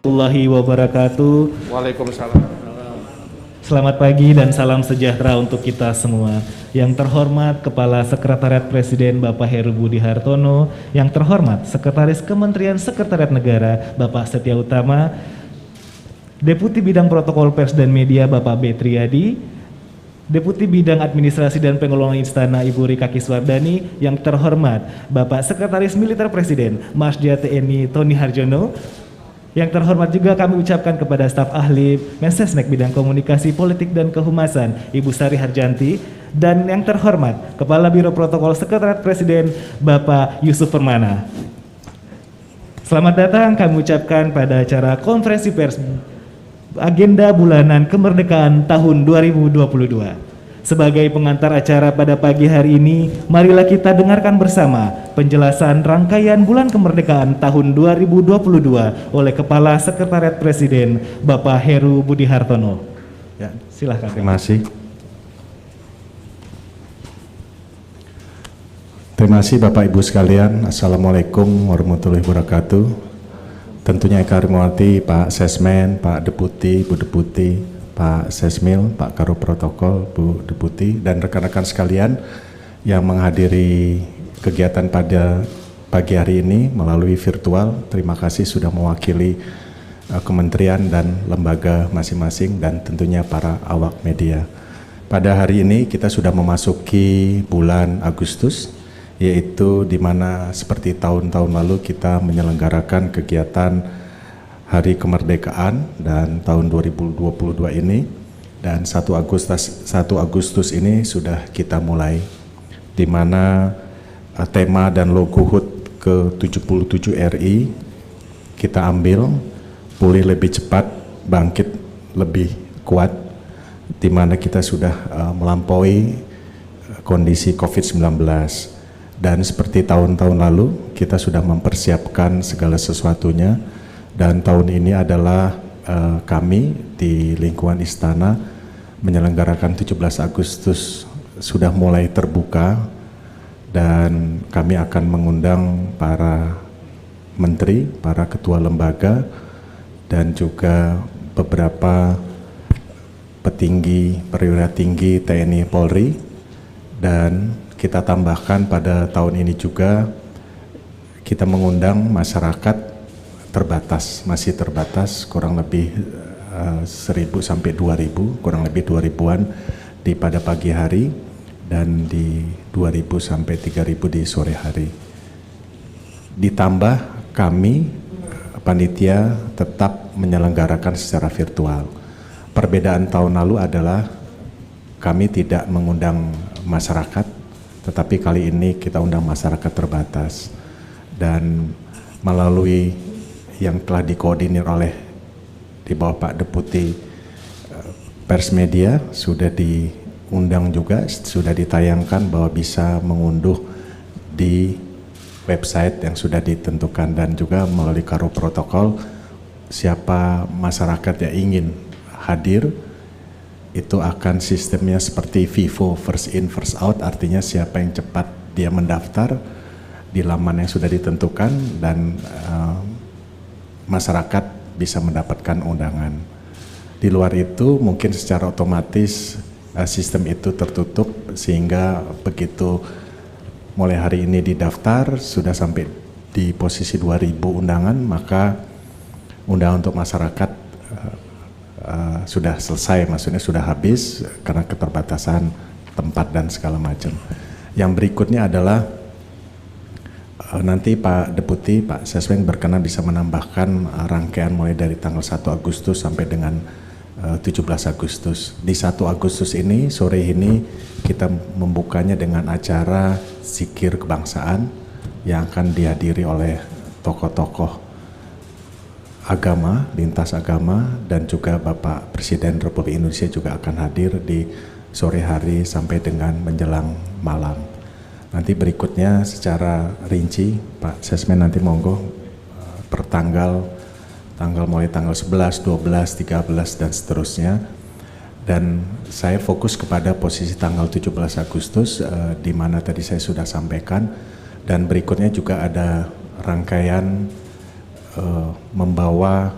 warahmatullahi wabarakatuh. Waalaikumsalam. Selamat pagi dan salam sejahtera untuk kita semua. Yang terhormat Kepala Sekretariat Presiden Bapak Heru Budi Hartono, yang terhormat Sekretaris Kementerian Sekretariat Negara Bapak Setia Utama, Deputi Bidang Protokol Pers dan Media Bapak B. Triadi, Deputi Bidang Administrasi dan Pengelolaan Istana Ibu Rika Kiswardani, yang terhormat Bapak Sekretaris Militer Presiden Marsdia TNI Tony Harjono, yang terhormat juga kami ucapkan kepada staf ahli Mensesnek Bidang Komunikasi Politik dan Kehumasan Ibu Sari Harjanti, dan yang terhormat Kepala Biro Protokol Sekretariat Presiden Bapak Yusuf Permana. Selamat datang kami ucapkan pada acara konferensi pers agenda bulanan kemerdekaan tahun 2022. Sebagai pengantar acara pada pagi hari ini, marilah kita dengarkan bersama penjelasan rangkaian bulan kemerdekaan tahun 2022 oleh Kepala Sekretariat Presiden Bapak Heru Budi Hartono. Ya, silakan. Terima kasih. Terima kasih Bapak Ibu sekalian. Assalamualaikum warahmatullahi wabarakatuh. Tentunya yang kami hormati Pak Sesmen, Pak Deputi, Bu Deputi, Pak Sesmil, Pak Karo Protokol, Bu Deputi, dan rekan-rekan sekalian yang menghadiri kegiatan pada pagi hari ini melalui virtual. Terima kasih sudah mewakili kementerian dan lembaga masing-masing dan tentunya para awak media. Pada hari ini kita sudah memasuki bulan Agustus, yaitu di mana seperti tahun-tahun lalu kita menyelenggarakan kegiatan Hari Kemerdekaan dan tahun 2022 ini, dan 1 Agustus ini sudah kita mulai, di mana tema dan logo HUT ke-77 RI kita ambil pulih lebih cepat, bangkit lebih kuat, di mana kita sudah melampaui kondisi COVID-19. Dan seperti tahun-tahun lalu kita sudah mempersiapkan segala sesuatunya. Dan tahun ini adalah kami di lingkungan istana menyelenggarakan 17 Agustus sudah mulai terbuka, dan kami akan mengundang para menteri, para ketua lembaga, dan juga beberapa petinggi perwira tinggi TNI Polri. Dan kita tambahkan pada tahun ini juga kita mengundang masyarakat terbatas, masih terbatas, kurang lebih 1.000 sampai 2.000, kurang lebih 2.000-an di pada pagi hari dan di 2.000 sampai 3.000 di sore hari. Ditambah kami panitia tetap menyelenggarakan secara virtual. Perbedaan tahun lalu adalah kami tidak mengundang masyarakat, tetapi kali ini kita undang masyarakat terbatas, dan melalui yang telah dikoordinir oleh di bawah Pak Deputi Pers Media sudah diundang juga, sudah ditayangkan bahwa bisa mengunduh di website yang sudah ditentukan, dan juga melalui Karo Protokol siapa masyarakat yang ingin hadir itu akan sistemnya seperti Vivo, first in first out, artinya siapa yang cepat dia mendaftar di laman yang sudah ditentukan, dan masyarakat bisa mendapatkan undangan. Di luar itu mungkin secara otomatis sistem itu tertutup, sehingga begitu mulai hari ini didaftar sudah sampai di posisi 2.000 undangan, maka undangan untuk masyarakat sudah selesai, maksudnya sudah habis karena keterbatasan tempat dan segala macam. Yang berikutnya adalah nanti Pak Deputi, Pak Sesmen berkenan bisa menambahkan rangkaian mulai dari tanggal 1 Agustus sampai dengan 17 Agustus. Di 1 Agustus ini, sore ini kita membukanya dengan acara zikir kebangsaan yang akan dihadiri oleh tokoh-tokoh agama, lintas agama, dan juga Bapak Presiden Republik Indonesia juga akan hadir di sore hari sampai dengan menjelang malam. Nanti berikutnya secara rinci Pak Sesmen nanti monggo per tanggal mulai tanggal 11, 12, 13 dan seterusnya. Dan saya fokus kepada posisi tanggal 17 Agustus di mana tadi saya sudah sampaikan, dan berikutnya juga ada rangkaian membawa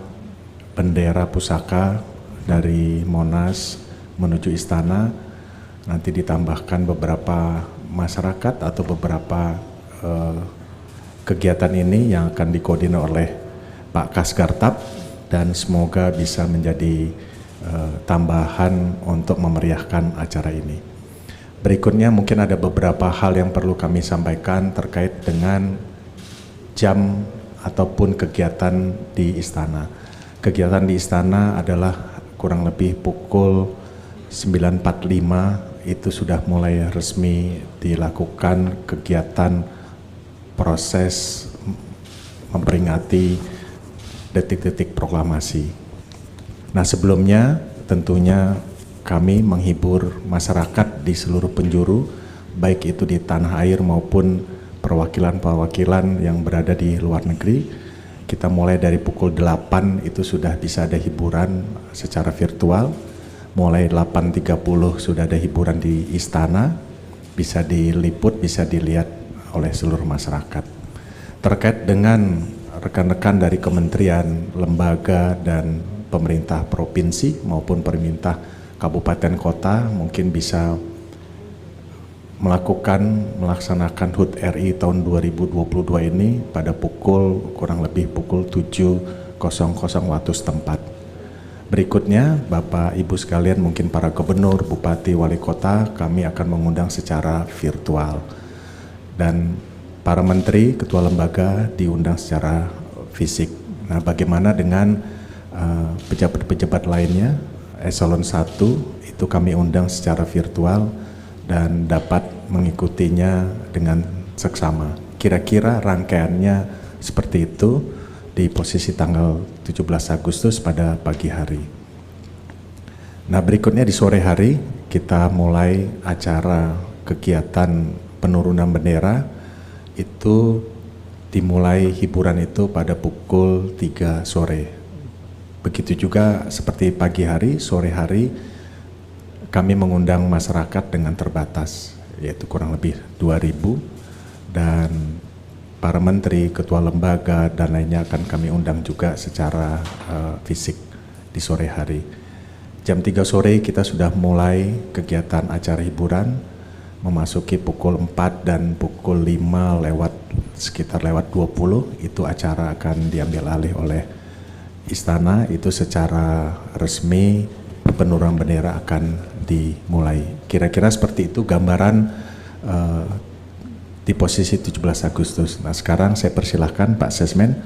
bendera pusaka dari Monas menuju istana, nanti ditambahkan beberapa masyarakat atau beberapa kegiatan ini yang akan dikoordinir oleh Pak Kasgartab, dan semoga bisa menjadi tambahan untuk memeriahkan acara ini. Berikutnya mungkin ada beberapa hal yang perlu kami sampaikan terkait dengan jam ataupun kegiatan di istana. Kegiatan di istana adalah kurang lebih pukul 9.45 itu sudah mulai resmi dilakukan kegiatan proses memperingati detik-detik proklamasi. Nah, sebelumnya tentunya kami menghibur masyarakat di seluruh penjuru, baik itu di tanah air maupun perwakilan-perwakilan yang berada di luar negeri. Kita mulai dari pukul 8 itu sudah bisa ada hiburan secara virtual. Mulai 8.30 sudah ada hiburan di istana, bisa diliput, bisa dilihat oleh seluruh masyarakat. Terkait dengan rekan-rekan dari kementerian, lembaga, dan pemerintah provinsi maupun pemerintah kabupaten kota mungkin bisa melaksanakan HUT RI tahun 2022 ini pada kurang lebih pukul 7.00 waktu setempat. Berikutnya, Bapak Ibu sekalian, mungkin para gubernur, bupati, wali kota, kami akan mengundang secara virtual. Dan para menteri, ketua lembaga diundang secara fisik. Nah, bagaimana dengan pejabat-pejabat lainnya? Eselon 1 itu kami undang secara virtual dan dapat mengikutinya dengan seksama. Kira-kira rangkaiannya seperti itu di posisi tanggal 17 Agustus pada pagi hari. Nah, berikutnya di sore hari kita mulai acara kegiatan penurunan bendera. Itu dimulai hiburan itu pada pukul 3 sore. Begitu juga seperti pagi hari, sore hari kami mengundang masyarakat dengan terbatas, yaitu kurang lebih 2.000, dan para menteri, ketua lembaga, dan lainnya akan kami undang juga secara fisik di sore hari. Jam 3 sore kita sudah mulai kegiatan acara hiburan, memasuki pukul 4 dan pukul 5 sekitar lewat 20, itu acara akan diambil alih oleh istana. Itu secara resmi penurunan bendera akan dimulai. Kira-kira seperti itu gambaran di posisi 17 Agustus. Nah, sekarang saya persilahkan Pak Sesmen,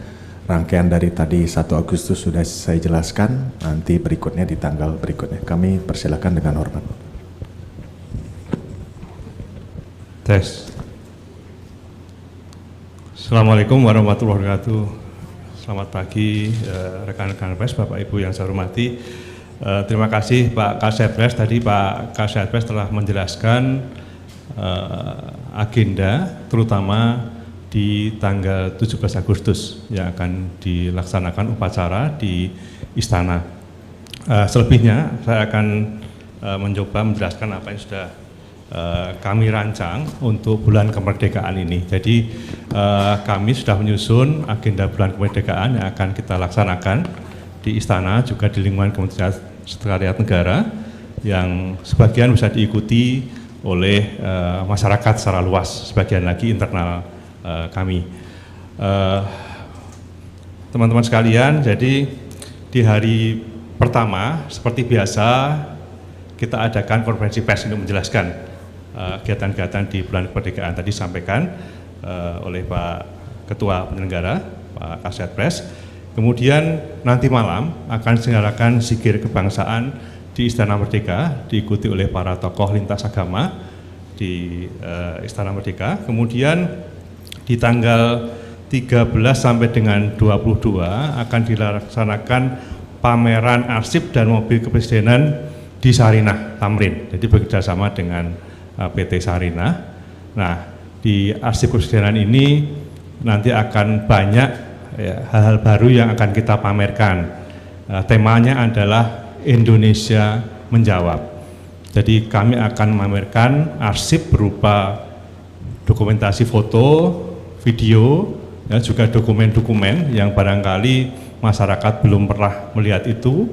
rangkaian dari tadi 1 Agustus sudah saya jelaskan, nanti berikutnya di tanggal berikutnya. Kami persilahkan dengan hormat. Tes. Assalamualaikum warahmatullahi wabarakatuh. Selamat pagi rekan-rekan pers, Bapak Ibu yang saya hormati. Terima kasih Pak Kasatpres. Tadi Pak Kasatpres telah menjelaskan agenda terutama di tanggal 17 Agustus yang akan dilaksanakan upacara di istana. Selebihnya saya akan mencoba menjelaskan apa yang sudah kami rancang untuk bulan kemerdekaan ini. Jadi kami sudah menyusun agenda bulan kemerdekaan yang akan kita laksanakan di istana, juga di lingkungan Kementerian Sekretariat Negara, yang sebagian bisa diikuti oleh masyarakat secara luas, sebagian lagi internal kami. Teman-teman sekalian, jadi di hari pertama seperti biasa kita adakan konferensi pers untuk menjelaskan kegiatan-kegiatan di bulan kemerdekaan. Tadi disampaikan oleh Pak Ketua Penyelenggara, Pak Kasatpres. Kemudian nanti malam akan diselenggarakan Zikir Kebangsaan di Istana Merdeka, diikuti oleh para tokoh lintas agama di Istana Merdeka. Kemudian di tanggal 13 sampai dengan 22 akan dilaksanakan pameran arsip dan mobil kepresidenan di Sarinah, Tamrin. Jadi bekerjasama dengan PT Sarinah. Nah, di arsip kepresidenan ini nanti akan banyak hal-hal baru yang akan kita pamerkan. Temanya adalah Indonesia menjawab. Jadi kami akan memamerkan arsip berupa dokumentasi foto, video, juga dokumen-dokumen yang barangkali masyarakat belum pernah melihat itu,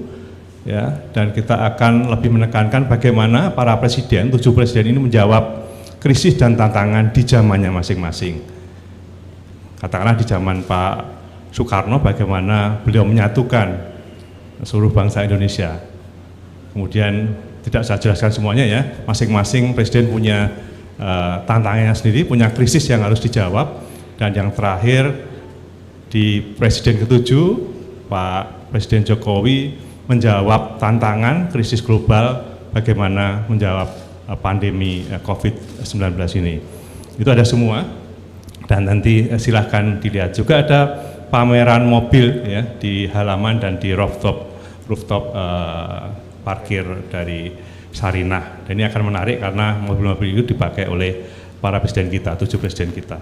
ya, dan kita akan lebih menekankan bagaimana para presiden, 7 presiden ini menjawab krisis dan tantangan di zamannya masing-masing. Katakanlah di zaman Pak Soekarno bagaimana beliau menyatukan seluruh bangsa Indonesia. Kemudian tidak saya jelaskan semuanya ya, masing-masing presiden punya tantangannya sendiri, punya krisis yang harus dijawab. Dan yang terakhir di presiden ke-7, Pak Presiden Jokowi menjawab tantangan krisis global, bagaimana menjawab pandemi COVID-19 ini. Itu ada semua, dan nanti silahkan dilihat. Juga ada pameran mobil ya di halaman dan di rooftop parkir dari Sarinah. Dan ini akan menarik karena mobil-mobil itu dipakai oleh para presiden kita, 7 presiden kita.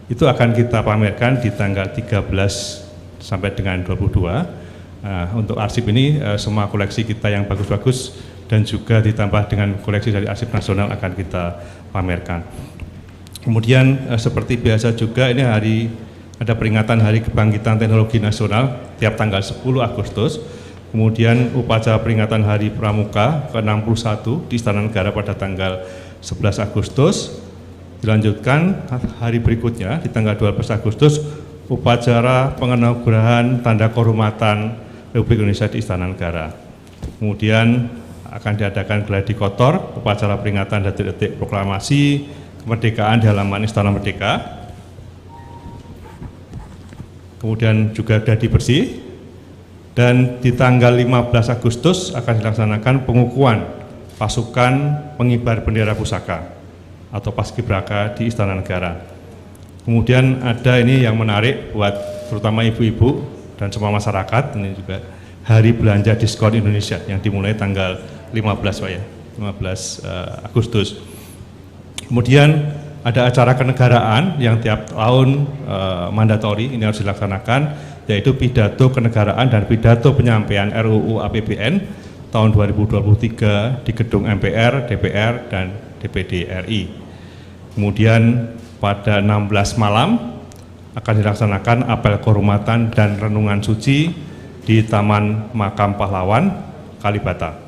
Itu akan kita pamerkan di tanggal 13 sampai dengan 22. Untuk arsip ini semua koleksi kita yang bagus-bagus dan juga ditambah dengan koleksi dari Arsip Nasional akan kita pamerkan. Kemudian seperti biasa juga ini ada peringatan Hari Kebangkitan Teknologi Nasional tiap tanggal 10 Agustus. Kemudian upacara peringatan Hari Pramuka ke-61 di Istana Negara pada tanggal 11 Agustus. Dilanjutkan hari berikutnya di tanggal 12 Agustus upacara penganugerahan tanda kehormatan Republik Indonesia di Istana Negara. Kemudian akan diadakan gladi kotor, upacara peringatan detik-detik proklamasi kemerdekaan di halaman Istana Merdeka. Kemudian juga gladi bersih. Dan di tanggal 15 Agustus akan dilaksanakan pengukuhan pasukan pengibar bendera pusaka atau Paskibraka di Istana Negara. Kemudian ada ini yang menarik buat terutama ibu-ibu dan semua masyarakat, ini juga Hari Belanja Diskon Indonesia yang dimulai tanggal 15 Pak ya, 15 Agustus. Kemudian ada acara kenegaraan yang tiap tahun mandatori ini harus dilaksanakan, yaitu pidato kenegaraan dan pidato penyampaian RUU APBN tahun 2023 di gedung MPR, DPR, dan DPD RI. Kemudian pada 16 malam akan dilaksanakan apel kehormatan dan renungan suci di Taman Makam Pahlawan, Kalibata.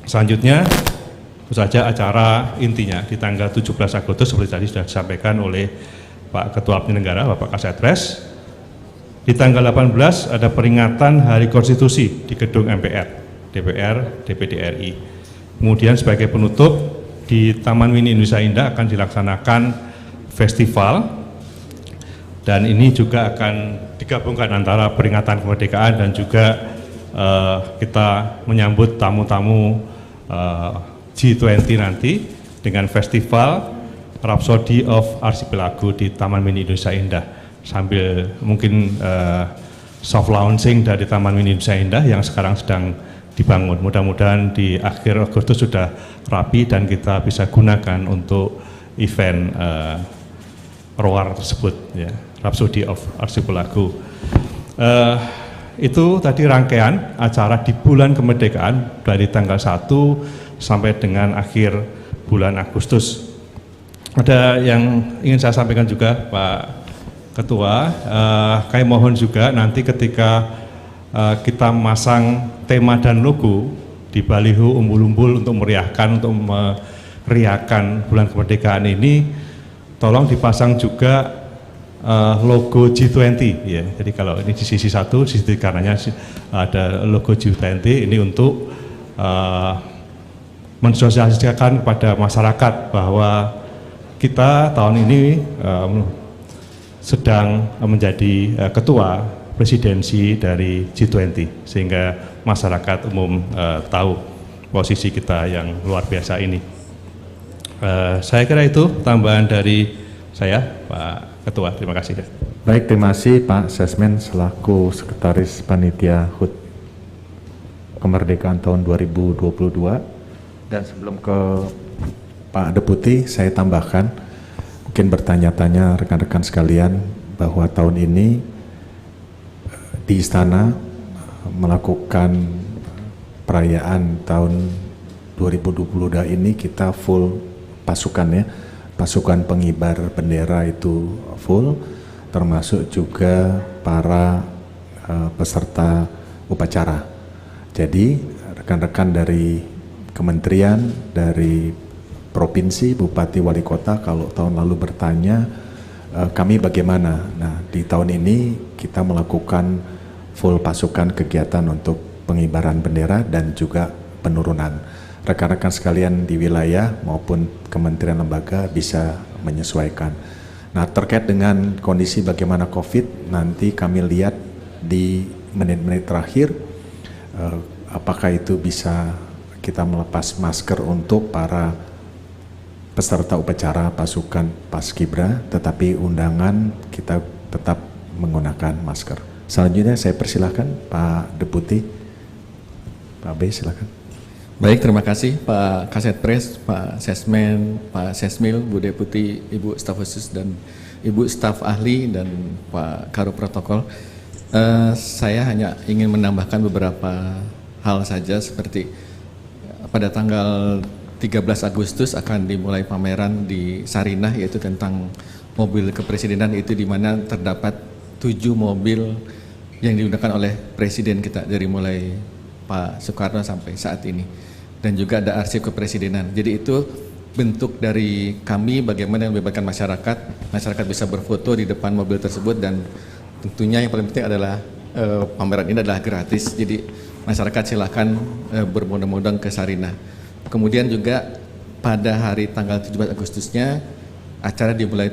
Selanjutnya, itu saja acara intinya di tanggal 17 Agustus seperti tadi sudah disampaikan oleh Pak Ketua Penyelenggara, Bapak Kasetres. Di tanggal 18 ada peringatan Hari Konstitusi di gedung MPR, DPR, DPD RI. Kemudian sebagai penutup, di Taman Mini Indonesia Indah akan dilaksanakan festival, dan ini juga akan digabungkan antara peringatan kemerdekaan dan juga kita menyambut tamu-tamu G20 nanti dengan festival Rhapsody of Archipelago di Taman Mini Indonesia Indah, sambil mungkin soft launching dari Taman Mini Indonesia Indah yang sekarang sedang dibangun. Mudah-mudahan di akhir Agustus sudah rapi dan kita bisa gunakan untuk event roar tersebut ya, Rhapsody of Archipelago. Itu tadi rangkaian acara di bulan kemerdekaan dari tanggal 1 sampai dengan akhir bulan Agustus. Ada yang ingin saya sampaikan juga Pak Ketua, kami mohon juga nanti ketika kita masang tema dan logo di baliho umbul-umbul untuk meriahkan, untuk meriahkan bulan kemerdekaan ini, tolong dipasang juga logo G20 ya. Jadi kalau ini di sisi satu, di sisi kanannya ada logo G20, ini untuk mensosialisasikan kepada masyarakat bahwa kita tahun ini sedang menjadi ketua presidensi dari G20, sehingga masyarakat umum tahu posisi kita yang luar biasa ini. Saya kira itu tambahan dari saya, Pak Ketua. Terima kasih. Baik, terima kasih Pak Sesmen selaku Sekretaris Panitia HUT Kemerdekaan tahun 2022. Dan sebelum ke Pak Deputi, saya tambahkan, mungkin bertanya-tanya rekan-rekan sekalian bahwa tahun ini di Istana melakukan perayaan tahun 2022 ini kita full pasukan ya, pasukan pengibar bendera itu full, termasuk juga para peserta upacara. Jadi rekan-rekan dari kementerian, dari provinsi, bupati, wali kota kalau tahun lalu bertanya kami bagaimana. Nah, di tahun ini kita melakukan full pasukan kegiatan untuk pengibaran bendera dan juga penurunan. Rekan-rekan sekalian di wilayah maupun kementerian lembaga bisa menyesuaikan. Nah, terkait dengan kondisi bagaimana COVID, nanti kami lihat di menit-menit terakhir apakah itu bisa kita melepas masker untuk para peserta upacara pasukan Paskibra, tetapi undangan kita tetap menggunakan masker. Selanjutnya saya persilahkan Pak Deputi. Pak B, silakan. Baik, terima kasih Pak Kasetpres, Pak Sesmen, Pak Sesmil, Bu Deputi, Ibu Staf Khusus dan Ibu Staf Ahli dan Pak Karo Protokol. Saya hanya ingin menambahkan beberapa hal saja, seperti pada tanggal 13 Agustus akan dimulai pameran di Sarinah, yaitu tentang mobil kepresidenan, itu di mana terdapat 7 mobil yang digunakan oleh Presiden kita dari mulai Pak Soekarno sampai saat ini, dan juga ada arsip kepresidenan. Jadi itu bentuk dari kami bagaimana membebaskan masyarakat bisa berfoto di depan mobil tersebut, dan tentunya yang paling penting adalah pameran ini adalah gratis, jadi masyarakat silakan berbondong-bondong ke Sarinah. Kemudian juga pada hari tanggal 17 Agustusnya acara dimulai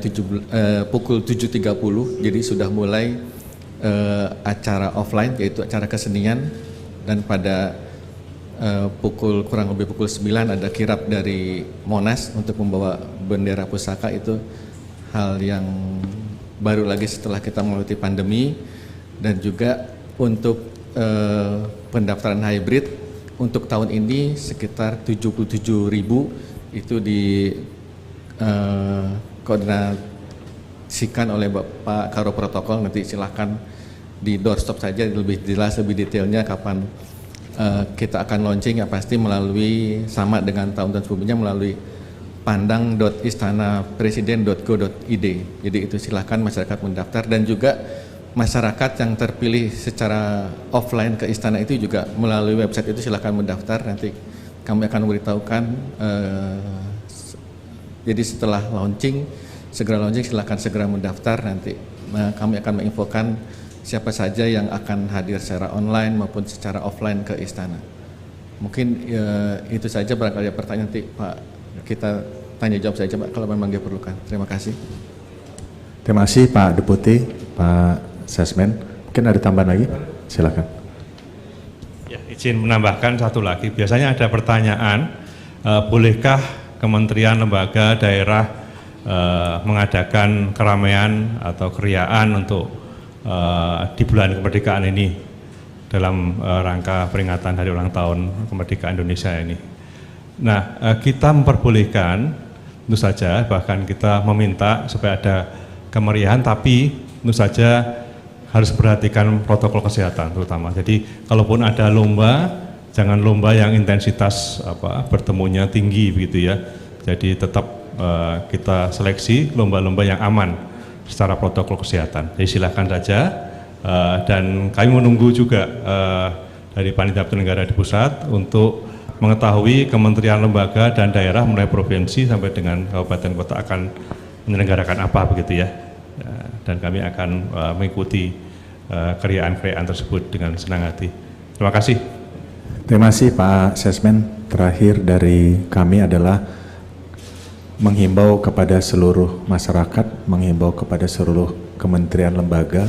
pukul 7.30, jadi sudah mulai acara offline yaitu acara kesenian, dan pada kurang lebih pukul 9 ada kirap dari Monas untuk membawa bendera pusaka. Itu hal yang baru lagi setelah kita melewati pandemi. Dan juga untuk pendaftaran hybrid untuk tahun ini sekitar 77.000 itu koordinasikan oleh Bapak Karo Protokol. Nanti silahkan di doorstop saja lebih jelas, lebih detailnya kapan kita akan launching, ya pasti melalui sama dengan tahun-tahun sebelumnya melalui pandang.istanapresiden.go.id. Jadi itu silahkan masyarakat mendaftar, dan juga masyarakat yang terpilih secara offline ke istana itu juga melalui website itu silakan mendaftar. Nanti kami akan memberitahukan. Jadi setelah segera launching silakan segera mendaftar. Nanti kami akan menginfokan siapa saja yang akan hadir secara online maupun secara offline ke istana. Mungkin itu saja, barangkali ada pertanyaan nanti Pak kita tanya jawab saja Pak kalau memang diperlukan. Terima kasih. Terima kasih Pak Deputi, Pak Sesmen. Mungkin ada tambahan lagi, silakan. Ya, izin menambahkan satu lagi. Biasanya ada pertanyaan, bolehkah kementerian, lembaga, daerah mengadakan keramaian atau keriaan untuk di bulan kemerdekaan ini dalam rangka peringatan hari ulang tahun kemerdekaan Indonesia ini. Nah, kita memperbolehkan, tentu saja, bahkan kita meminta supaya ada kemeriahan, tapi tentu saja harus perhatikan protokol kesehatan terutama. Jadi kalaupun ada lomba, jangan lomba yang intensitas bertemunya tinggi begitu ya. Jadi tetap kita seleksi lomba-lomba yang aman secara protokol kesehatan. Jadi silakan saja, dan kami menunggu juga dari Panitia Penyelenggara di pusat untuk mengetahui kementerian, lembaga, dan daerah mulai provinsi sampai dengan kabupaten kota akan menyelenggarakan apa begitu ya. Dan kami akan mengikuti keriaan-keriaan tersebut dengan senang hati. Terima kasih. Terima kasih Pak Sesmen. Terakhir dari kami adalah menghimbau kepada seluruh masyarakat, menghimbau kepada seluruh kementerian lembaga,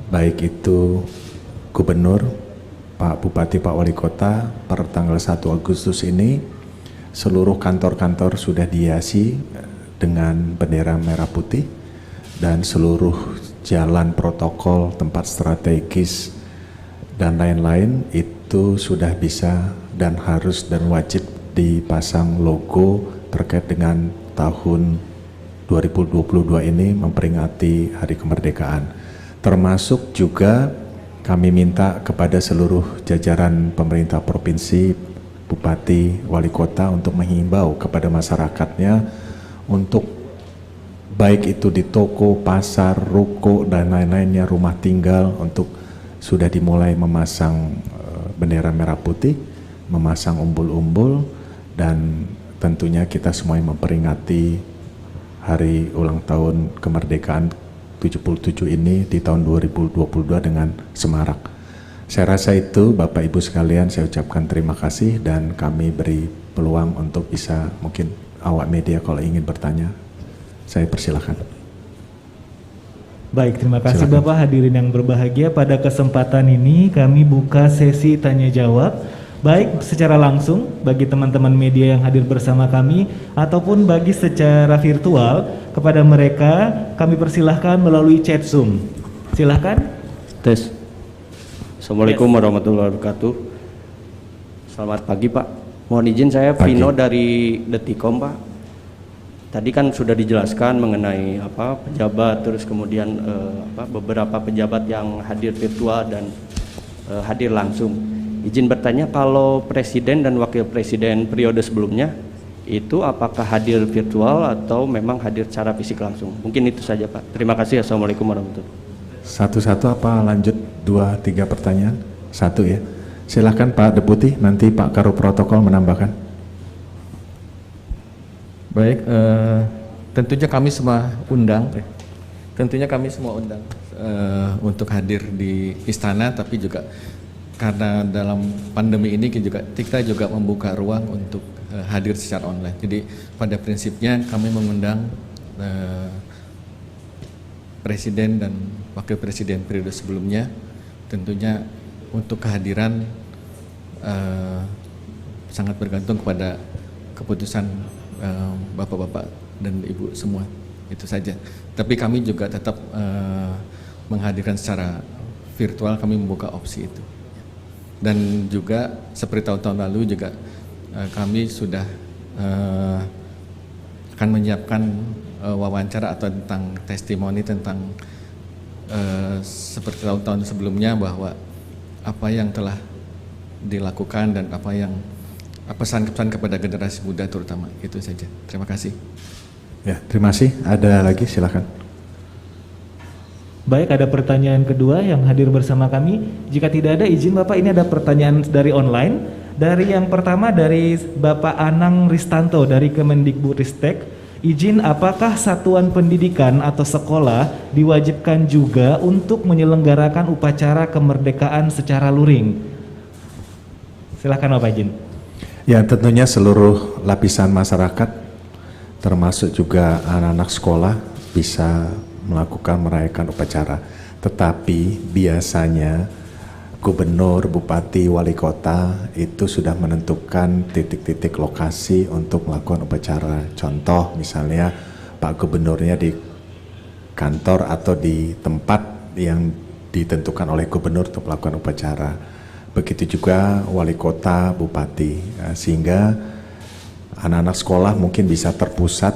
baik itu gubernur, Pak Bupati, Pak Wali Kota, per tanggal 1 Agustus ini seluruh kantor-kantor sudah dihiasi dengan bendera merah putih, dan seluruh jalan protokol, tempat strategis, dan lain-lain itu sudah bisa dan harus dan wajib dipasang logo terkait dengan tahun 2022 ini memperingati Hari Kemerdekaan. Termasuk juga kami minta kepada seluruh jajaran pemerintah provinsi, bupati, wali kota untuk menghimbau kepada masyarakatnya untuk baik itu di toko, pasar, ruko, dan lain-lainnya, rumah tinggal, untuk sudah dimulai memasang bendera merah putih, memasang umbul-umbul, dan tentunya kita semuanya memperingati hari ulang tahun kemerdekaan 77 ini di tahun 2022 dengan semarak. Saya rasa itu Bapak Ibu sekalian, saya ucapkan terima kasih dan kami beri peluang untuk bisa mungkin awak media kalau ingin bertanya, saya persilahkan. Baik, terima kasih Silakan. Bapak. Hadirin yang berbahagia, pada kesempatan ini kami buka sesi tanya jawab, baik secara langsung bagi teman-teman media yang hadir bersama kami ataupun bagi secara virtual. Kepada mereka kami persilahkan melalui chat Zoom. Silahkan. Tes. Assalamualaikum warahmatullahi wabarakatuh. Selamat pagi Pak. Mohon izin saya Pagi. Vino dari Detikom Pak. Tadi kan sudah dijelaskan mengenai pejabat, terus kemudian beberapa pejabat yang hadir virtual dan hadir langsung. Izin bertanya, kalau presiden dan wakil presiden periode sebelumnya itu apakah hadir virtual atau memang hadir secara fisik langsung? Mungkin itu saja Pak. Terima kasih. Assalamualaikum warahmatullahi wabarakatuh. Satu-satu apa lanjut 2-3 pertanyaan? Satu ya. Silahkan Pak Deputi, nanti Pak Karo Protokol menambahkan. Baik, tentunya kami semua undang, untuk hadir di istana, tapi juga karena dalam pandemi ini kita juga membuka ruang untuk hadir secara online. Jadi pada prinsipnya kami mengundang presiden dan wakil presiden periode sebelumnya, tentunya untuk kehadiran sangat bergantung kepada keputusan bapak-bapak dan ibu semua, itu saja. Tapi kami juga tetap menghadirkan secara virtual, kami membuka opsi itu. Dan juga seperti tahun-tahun lalu juga kami sudah akan menyiapkan wawancara atau tentang testimoni tentang seperti tahun-tahun sebelumnya, bahwa apa yang telah dilakukan dan apa yang pesan-pesan kepada generasi muda terutama, itu saja. Terima kasih. Ya, terima kasih. Ada lagi, silakan. Baik, ada pertanyaan kedua yang hadir bersama kami. Jika tidak ada, izin Bapak, ini ada pertanyaan dari online. Dari yang pertama dari Bapak Anang Ristanto dari Kemendikbudristek. Izin, apakah satuan pendidikan atau sekolah diwajibkan juga untuk menyelenggarakan upacara kemerdekaan secara luring? Silakan Bapak izin. Ya, tentunya seluruh lapisan masyarakat, termasuk juga anak-anak sekolah, bisa melakukan merayakan upacara. Tetapi biasanya gubernur, bupati, wali kota itu sudah menentukan titik-titik lokasi untuk melakukan upacara. Contoh misalnya Pak Gubernurnya di kantor atau di tempat yang ditentukan oleh gubernur untuk melakukan upacara. Begitu juga wali kota, bupati, sehingga anak-anak sekolah mungkin bisa terpusat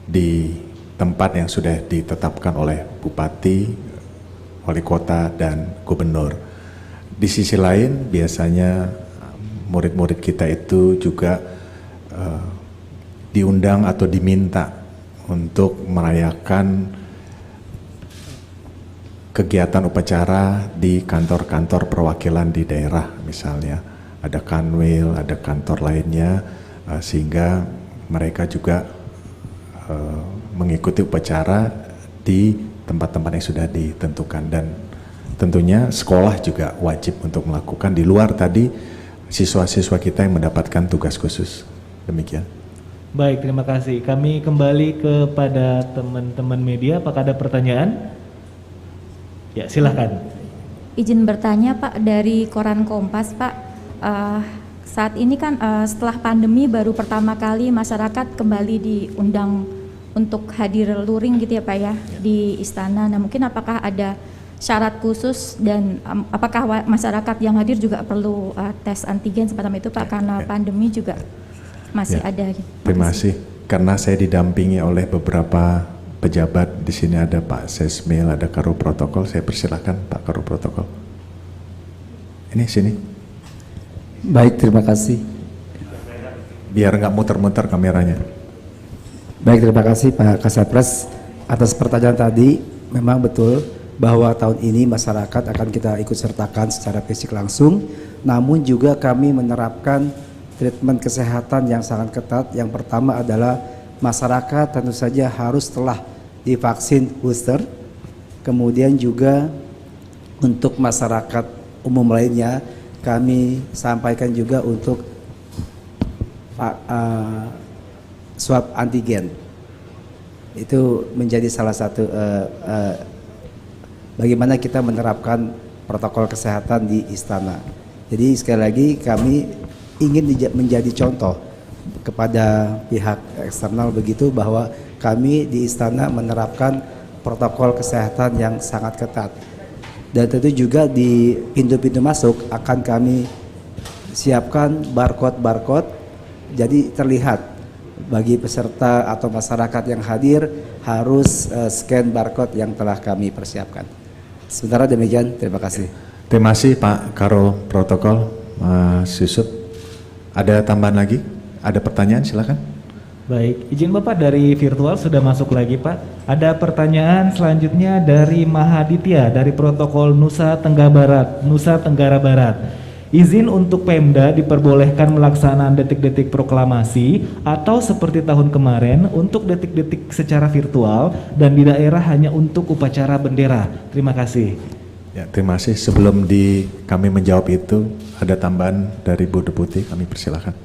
di tempat yang sudah ditetapkan oleh bupati, wali kota, dan gubernur. Di sisi lain, biasanya murid-murid kita itu juga diundang atau diminta untuk merayakan kegiatan upacara di kantor-kantor perwakilan di daerah, misalnya ada kanwil, ada kantor lainnya, sehingga mereka juga mengikuti upacara di tempat-tempat yang sudah ditentukan. Dan tentunya sekolah juga wajib untuk melakukan, di luar tadi siswa-siswa kita yang mendapatkan tugas khusus. Demikian. Baik, terima kasih. Kami kembali kepada teman-teman media. Apakah ada pertanyaan? Ya, silahkan. Izin bertanya Pak, dari Koran Kompas Pak, saat ini kan setelah pandemi baru pertama kali masyarakat kembali diundang untuk hadir luring gitu ya Pak ya, di istana. Nah mungkin apakah ada syarat khusus dan apakah masyarakat yang hadir juga perlu tes antigen semacam itu Pak, karena pandemi juga masih ada. Terima kasih. Karena saya didampingi oleh beberapa pejabat, di sini ada Pak Sesmil, ada Karo Protokol, saya persilahkan Pak Karo Protokol. Ini sini. Baik, terima kasih. Biar nggak muter-muter kameranya. Baik, terima kasih Pak Kasatpres atas pertanyaan tadi. Memang betul bahwa tahun ini masyarakat akan kita ikut sertakan secara fisik langsung, namun juga kami menerapkan treatment kesehatan yang sangat ketat. Yang pertama adalah masyarakat tentu saja harus telah divaksin booster, kemudian juga untuk masyarakat umum lainnya kami sampaikan juga untuk swab antigen. Itu menjadi salah satu bagaimana kita menerapkan protokol kesehatan di istana. Jadi sekali lagi kami ingin menjadi contoh kepada pihak eksternal begitu, bahwa kami di istana menerapkan protokol kesehatan yang sangat ketat. Dan tentu juga di pintu-pintu masuk akan kami siapkan barcode, jadi terlihat bagi peserta atau masyarakat yang hadir harus scan barcode yang telah kami persiapkan. Sementara demikian, terima kasih. Terima kasih Pak Karo Protokol, Mas Yusuf. Ada tambahan lagi? Ada pertanyaan, silakan. Baik, izin Bapak dari virtual sudah masuk lagi Pak. Ada pertanyaan selanjutnya dari Mahaditya dari Protokol Nusa Tenggara Barat. Izin untuk Pemda diperbolehkan melaksanaan detik-detik proklamasi atau seperti tahun kemarin untuk detik-detik secara virtual dan di daerah hanya untuk upacara bendera. Terima kasih. Ya, terima kasih. Sebelum kami menjawab itu, ada tambahan dari Bu Deputi, kami persilahkan.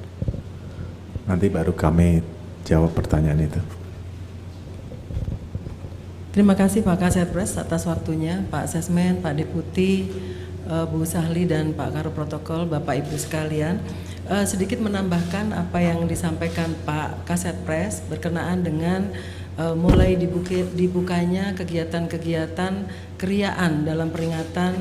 Nanti baru kami jawab pertanyaan itu. Terima kasih Pak Kasetpres atas waktunya, Pak Sesmen, Pak Deputi, Bu Sahli dan Pak Karo Protokol, Bapak Ibu sekalian. Sedikit menambahkan apa yang disampaikan Pak Kasetpres berkenaan dengan mulai dibukanya kegiatan-kegiatan keriaan dalam peringatan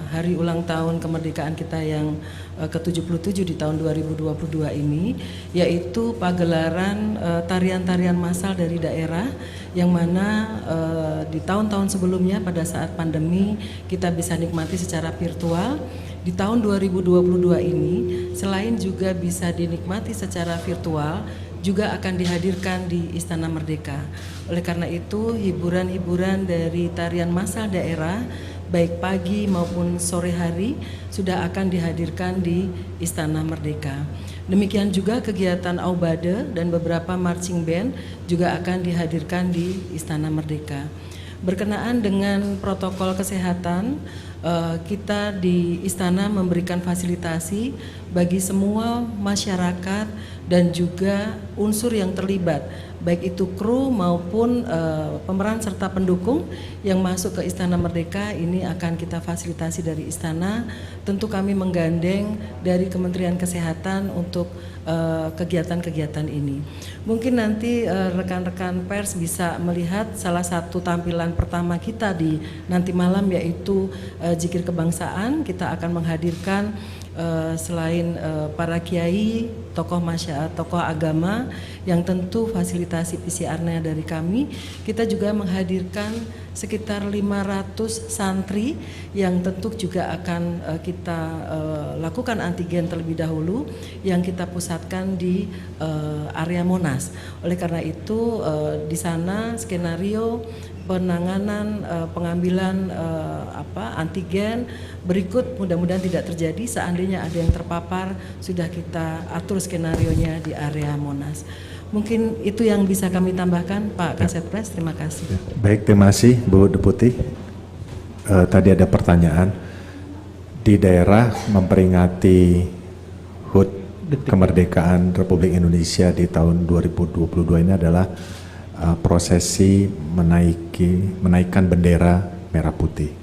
hari ulang tahun kemerdekaan kita yang ke-77 di tahun 2022 ini, yaitu pagelaran tarian-tarian massal dari daerah yang mana di tahun-tahun sebelumnya pada saat pandemi kita bisa nikmati secara virtual. Di tahun 2022 ini selain juga bisa dinikmati secara virtual, juga akan dihadirkan di Istana Merdeka. Oleh karena itu, hiburan-hiburan dari tarian massal daerah baik pagi maupun sore hari sudah akan dihadirkan di Istana Merdeka. Demikian juga kegiatan Aubade dan beberapa marching band juga akan dihadirkan di Istana Merdeka. Berkenaan dengan protokol kesehatan, kita di Istana memberikan fasilitasi bagi semua masyarakat dan juga unsur yang terlibat, baik itu kru maupun pemeran serta pendukung yang masuk ke Istana Merdeka. Ini akan kita fasilitasi dari Istana. Tentu kami menggandeng dari Kementerian Kesehatan untuk kegiatan-kegiatan ini. Mungkin nanti rekan-rekan pers bisa melihat salah satu tampilan pertama kita di nanti malam, yaitu zikir kebangsaan. Kita akan menghadirkan selain para kiai, tokoh agama yang tentu fasilitasi PCR-nya dari kami, kita juga menghadirkan sekitar 500 santri yang tentu juga akan kita lakukan antigen terlebih dahulu yang kita pusatkan di area Monas. Oleh karena itu di sana skenario penanganan pengambilan antigen berikut mudah-mudahan tidak terjadi. Seandainya ada yang terpapar, sudah kita atur skenarionya di area Monas. Mungkin itu yang bisa kami tambahkan, Pak Kasetpres. Terima kasih. Baik, terima kasih Bu Deputi. Tadi ada pertanyaan, di daerah memperingati HUT kemerdekaan Republik Indonesia di tahun 2022 ini adalah prosesi menaikkan bendera merah putih.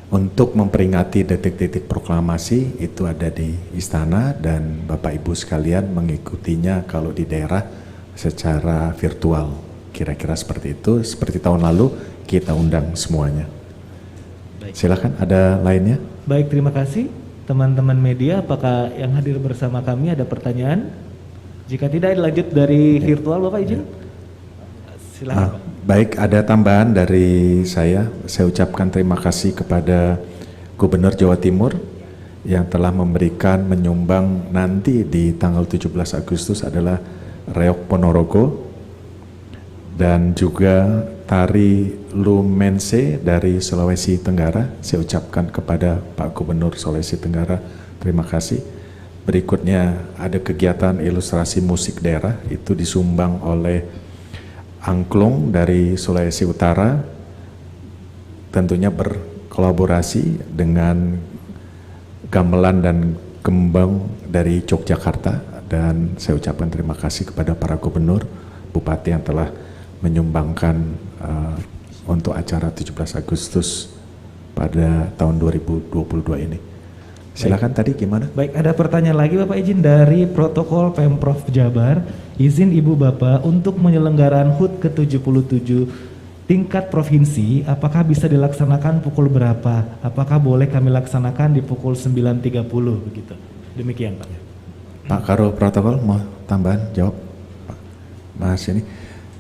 Untuk memperingati detik-detik proklamasi itu ada di istana dan Bapak Ibu sekalian mengikutinya kalau di daerah secara virtual. Kira-kira seperti itu, seperti tahun lalu kita undang semuanya. Baik. Silakan, ada lainnya? Baik, terima kasih teman-teman media. Apakah yang hadir bersama kami ada pertanyaan? Jika tidak, lanjut dari virtual, Bapak izin. Silakan. Baik, ada tambahan dari saya. Saya ucapkan terima kasih kepada Gubernur Jawa Timur yang telah menyumbang nanti di tanggal 17 Agustus adalah Reok Ponorogo dan juga Tari Lumense dari Sulawesi Tenggara. Saya ucapkan kepada Pak Gubernur Sulawesi Tenggara, terima kasih. Berikutnya ada kegiatan ilustrasi musik daerah, itu disumbang oleh Angklung dari Sulawesi Utara, tentunya berkolaborasi dengan gamelan dan kembang dari Yogyakarta, dan saya ucapkan terima kasih kepada para gubernur, bupati yang telah menyumbangkan untuk acara 17 Agustus pada tahun 2022 ini. Silakan. Tadi gimana? Baik, ada pertanyaan lagi Bapak izin dari protokol Pemprov Jabar. Izin Ibu Bapak untuk penyelenggaraan HUT ke-77 tingkat provinsi, apakah bisa dilaksanakan pukul berapa? Apakah boleh kami laksanakan di pukul 9.30 begitu? Demikian Pak. Pak Karo Protokol mau tambahan jawab? Pak Mas ini.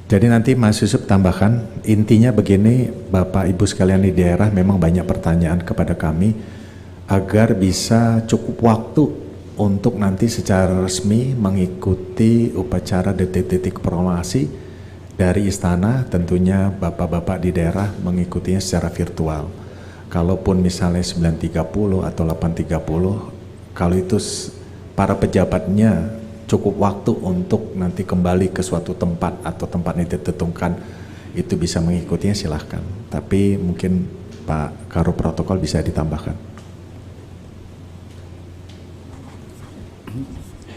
Jadi nanti Mas Yusuf tambahkan, intinya begini Bapak Ibu sekalian di daerah, memang banyak pertanyaan kepada kami agar bisa cukup waktu untuk nanti secara resmi mengikuti upacara detik-detik proklamasi dari istana. Tentunya bapak-bapak di daerah mengikutinya secara virtual. Kalaupun misalnya 9.30 atau 8.30, kalau itu para pejabatnya cukup waktu untuk nanti kembali ke suatu tempat atau tempat yang ditentukan, itu bisa mengikutinya, silahkan. Tapi mungkin Pak Karo Protokol bisa ditambahkan.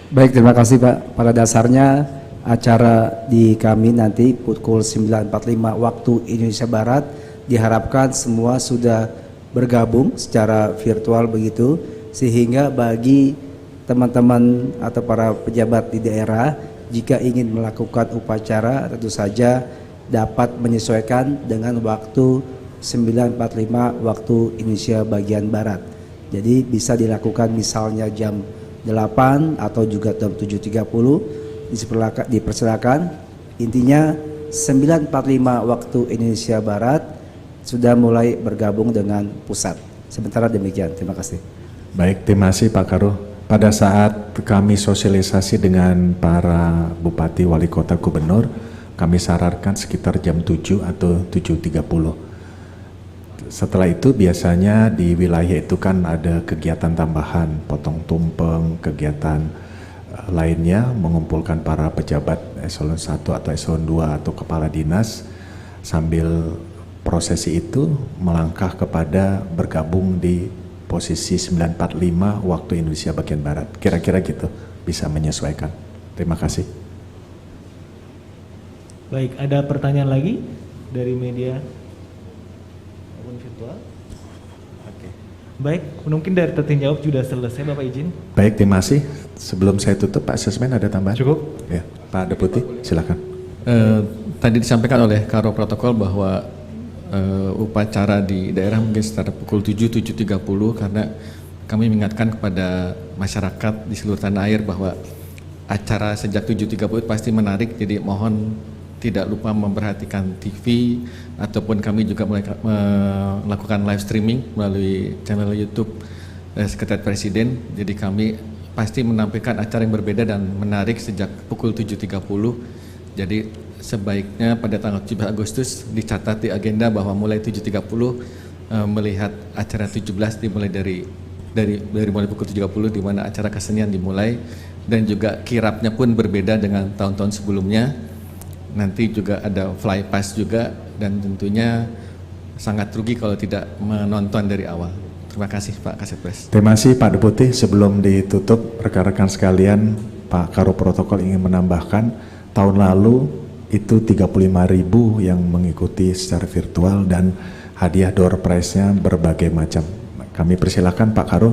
Baik, terima kasih Pak. Pada dasarnya acara di kami nanti pukul 9.45 waktu Indonesia Barat, diharapkan semua sudah bergabung secara virtual begitu, sehingga bagi teman-teman atau para pejabat di daerah jika ingin melakukan upacara tentu saja dapat menyesuaikan dengan waktu 9.45 waktu Indonesia bagian Barat. Jadi bisa dilakukan misalnya jam 8 atau juga jam 7.30, dipersilakan. Intinya 9.45 waktu Indonesia Barat sudah mulai bergabung dengan pusat. Sementara demikian, terima kasih. Baik, terima kasih Pak Karo. Pada saat kami sosialisasi dengan para bupati, wali kota, gubernur, kami sarankan sekitar jam 7 atau 7.30. Setelah itu biasanya di wilayah itu kan ada kegiatan tambahan, potong tumpeng, kegiatan lainnya, mengumpulkan para pejabat eselon 1 atau eselon 2 atau kepala dinas, sambil prosesi itu melangkah kepada bergabung di posisi 9.45 waktu Indonesia bagian Barat. Kira-kira gitu, bisa menyesuaikan. Terima kasih. Baik, ada pertanyaan lagi dari media maupun virtual? Oke. Baik, mungkin dari tertanya jawab sudah selesai Bapak izin. Baik, terima kasih. Sebelum saya tutup, Pak Sesmen ada tambahan? Cukup. Ya, Pak Deputi, silakan. Tadi disampaikan oleh Karo Protokol bahwa upacara di daerah mungkin sekitar pukul 7.30 karena kami mengingatkan kepada masyarakat di seluruh tanah air bahwa acara sejak 7.30 pasti menarik, jadi mohon tidak lupa memperhatikan TV ataupun kami juga melakukan live streaming melalui channel YouTube Sekretariat Presiden. Jadi kami pasti menampilkan acara yang berbeda dan menarik sejak pukul 7.30. Jadi sebaiknya pada tanggal 17 Agustus dicatat di agenda bahwa mulai 7.30 melihat acara 17 dimulai dari mulai pukul 7.30 di mana acara kesenian dimulai, dan juga kirapnya pun berbeda dengan tahun-tahun sebelumnya. Nanti juga ada fly pass juga, dan tentunya sangat rugi kalau tidak menonton dari awal. Terima kasih Pak Kasetpres. Terima kasih Pak Deputi. Sebelum ditutup, rekan-rekan sekalian, Pak Karo Protokol ingin menambahkan, tahun lalu itu 35.000 yang mengikuti secara virtual dan hadiah door prize-nya berbagai macam. Kami persilakan Pak Karo,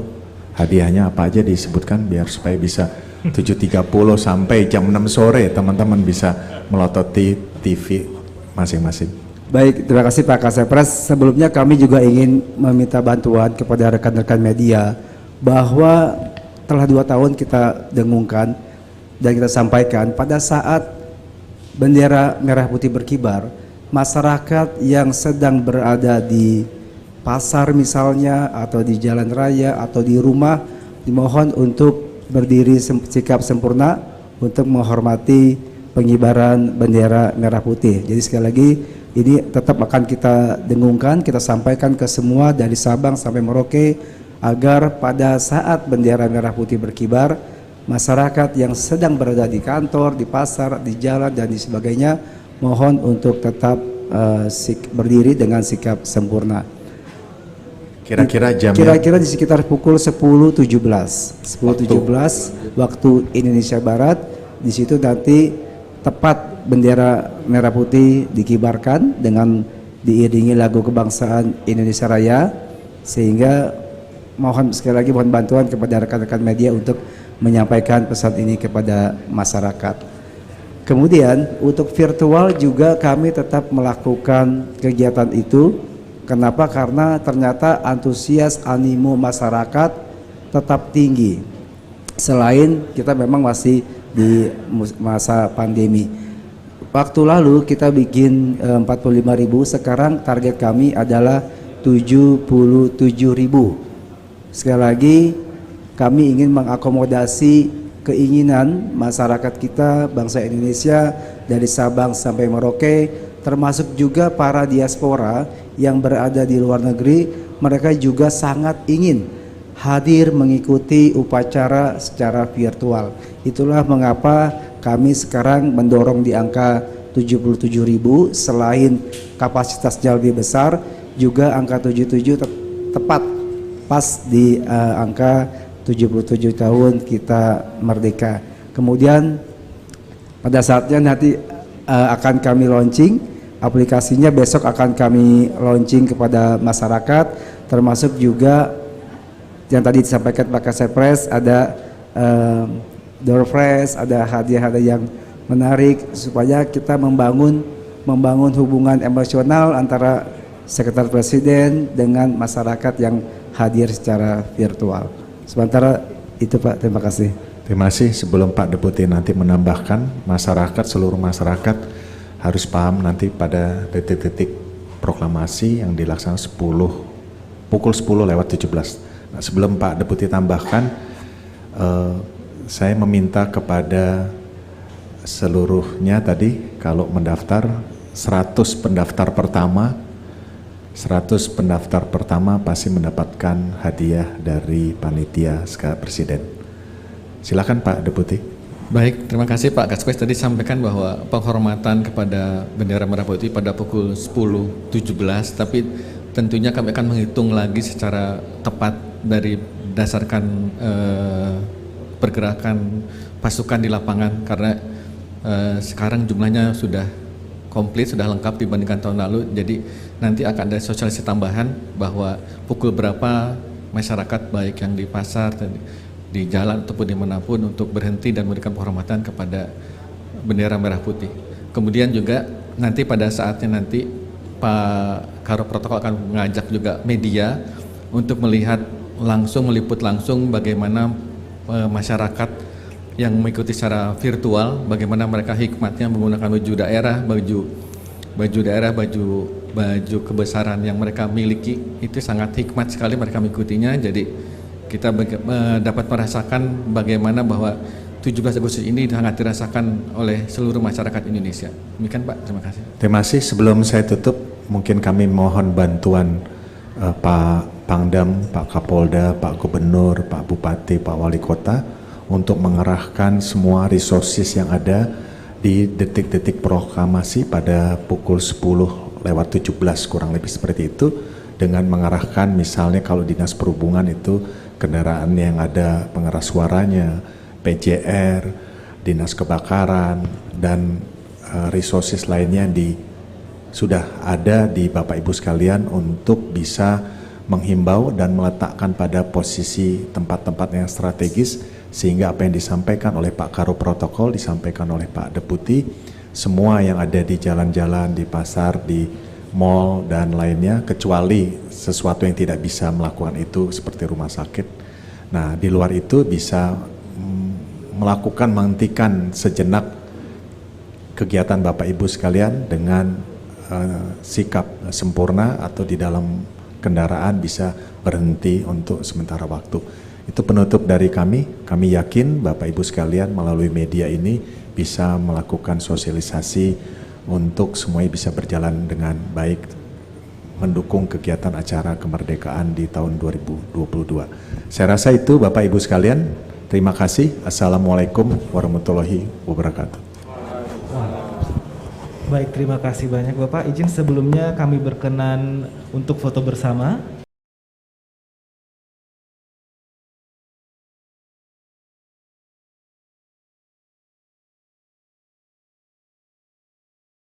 hadiahnya apa aja disebutkan biar supaya bisa 7.30 sampai jam 6 sore teman-teman bisa melototi TV masing-masing. Baik, terima kasih Pak Kasepres. Sebelumnya kami juga ingin meminta bantuan kepada rekan-rekan media bahwa telah 2 tahun kita dengungkan dan kita sampaikan pada saat bendera merah putih berkibar, masyarakat yang sedang berada di pasar misalnya atau di jalan raya atau di rumah dimohon untuk berdiri sikap sempurna untuk menghormati pengibaran bendera merah putih. Jadi sekali lagi Ini tetap akan kita dengungkan, kita sampaikan ke semua dari Sabang sampai Merauke, agar pada saat bendera merah putih berkibar, masyarakat yang sedang berada di kantor, di pasar, di jalan dan di sebagainya, mohon untuk tetap berdiri dengan sikap sempurna. Kira-kira jamnya Kira-kira di sekitar pukul 10.17 waktu Indonesia Barat. Di situ nanti tepat bendera merah putih dikibarkan dengan diiringi lagu kebangsaan Indonesia Raya, sehingga mohon sekali lagi mohon bantuan kepada rekan-rekan media untuk menyampaikan pesan ini kepada masyarakat. Kemudian untuk virtual juga kami tetap melakukan kegiatan itu. Kenapa? Karena ternyata antusias animo masyarakat tetap tinggi. Selain kita memang masih di masa pandemi. Waktu lalu kita bikin 45.000, sekarang target kami adalah 77.000. Sekali lagi kami ingin mengakomodasi keinginan masyarakat kita, bangsa Indonesia dari Sabang sampai Merauke, termasuk juga para diaspora yang berada di luar negeri. Mereka juga sangat ingin hadir mengikuti upacara secara virtual. Itulah mengapa kami sekarang mendorong di angka 77.000. Selain kapasitasnya lebih besar, juga angka 77 tepat pas di angka 77 tahun kita merdeka. Kemudian pada saatnya nanti akan kami launching aplikasinya, besok akan kami launching kepada masyarakat, termasuk juga yang tadi disampaikan Pak Kasatpres, ada door prize, ada hadiah-hadiah yang menarik supaya kita membangun hubungan emosional antara Sekretariat Presiden dengan masyarakat yang hadir secara virtual. Sementara itu Pak, terima kasih. Terima kasih. Sebelum Pak Deputi nanti menambahkan, seluruh masyarakat harus paham nanti pada detik-detik proklamasi yang dilaksanakan pukul 10:17. Nah, sebelum Pak Deputi tambahkan, saya meminta kepada seluruhnya tadi kalau mendaftar 100 pendaftar pertama pasti mendapatkan hadiah dari panitia sekalian Presiden. Silakan Pak Deputi. Baik, terima kasih Pak Kasatpres. Tadi sampaikan bahwa penghormatan kepada bendera merah putih pada pukul 10.17, tapi tentunya kami akan menghitung lagi secara tepat dari berdasarkan pergerakan pasukan di lapangan, karena sekarang jumlahnya sudah komplit, sudah lengkap dibandingkan tahun lalu. Jadi nanti akan ada sosialisasi tambahan bahwa pukul berapa masyarakat baik yang di pasar, di jalan ataupun dimanapun untuk berhenti dan memberikan penghormatan kepada bendera merah putih. Kemudian juga nanti pada saatnya nanti Pak Karo Protokol akan mengajak juga media untuk melihat langsung, meliput langsung bagaimana masyarakat yang mengikuti secara virtual, bagaimana mereka hikmatnya menggunakan baju daerah, baju kebesaran yang mereka miliki. Itu sangat hikmat sekali mereka mengikutinya. Jadi kita dapat merasakan bagaimana bahwa 17 Agustus ini sangat dirasakan oleh seluruh masyarakat Indonesia. Demikian Pak, terima kasih. Terima kasih. Sebelum saya tutup, mungkin kami mohon bantuan Pak Pangdam, Pak Kapolda, Pak Gubernur, Pak Bupati, Pak Wali Kota untuk mengerahkan semua resources yang ada di detik-detik proklamasi pada pukul 10:17 kurang lebih seperti itu, dengan mengarahkan misalnya kalau Dinas Perhubungan itu kendaraan yang ada pengeras suaranya, PJR, Dinas Kebakaran, dan resources lainnya sudah ada di Bapak Ibu sekalian untuk bisa menghimbau dan meletakkan pada posisi tempat-tempat yang strategis, sehingga apa yang disampaikan oleh Pak Karo Protokol, disampaikan oleh Pak Deputi, semua yang ada di jalan-jalan, di pasar, di mall dan lainnya, kecuali sesuatu yang tidak bisa melakukan itu seperti rumah sakit. Nah, di luar itu bisa menghentikan sejenak kegiatan Bapak Ibu sekalian dengan sikap sempurna, atau di dalam kendaraan bisa berhenti untuk sementara waktu. Itu penutup dari kami. Kami yakin Bapak Ibu sekalian melalui media ini bisa melakukan sosialisasi untuk semuanya bisa berjalan dengan baik, mendukung kegiatan acara kemerdekaan di tahun 2022. Saya rasa itu Bapak Ibu sekalian. Terima kasih. Assalamualaikum warahmatullahi wabarakatuh. Baik, terima kasih banyak Bapak. Izin sebelumnya kami berkenan untuk foto bersama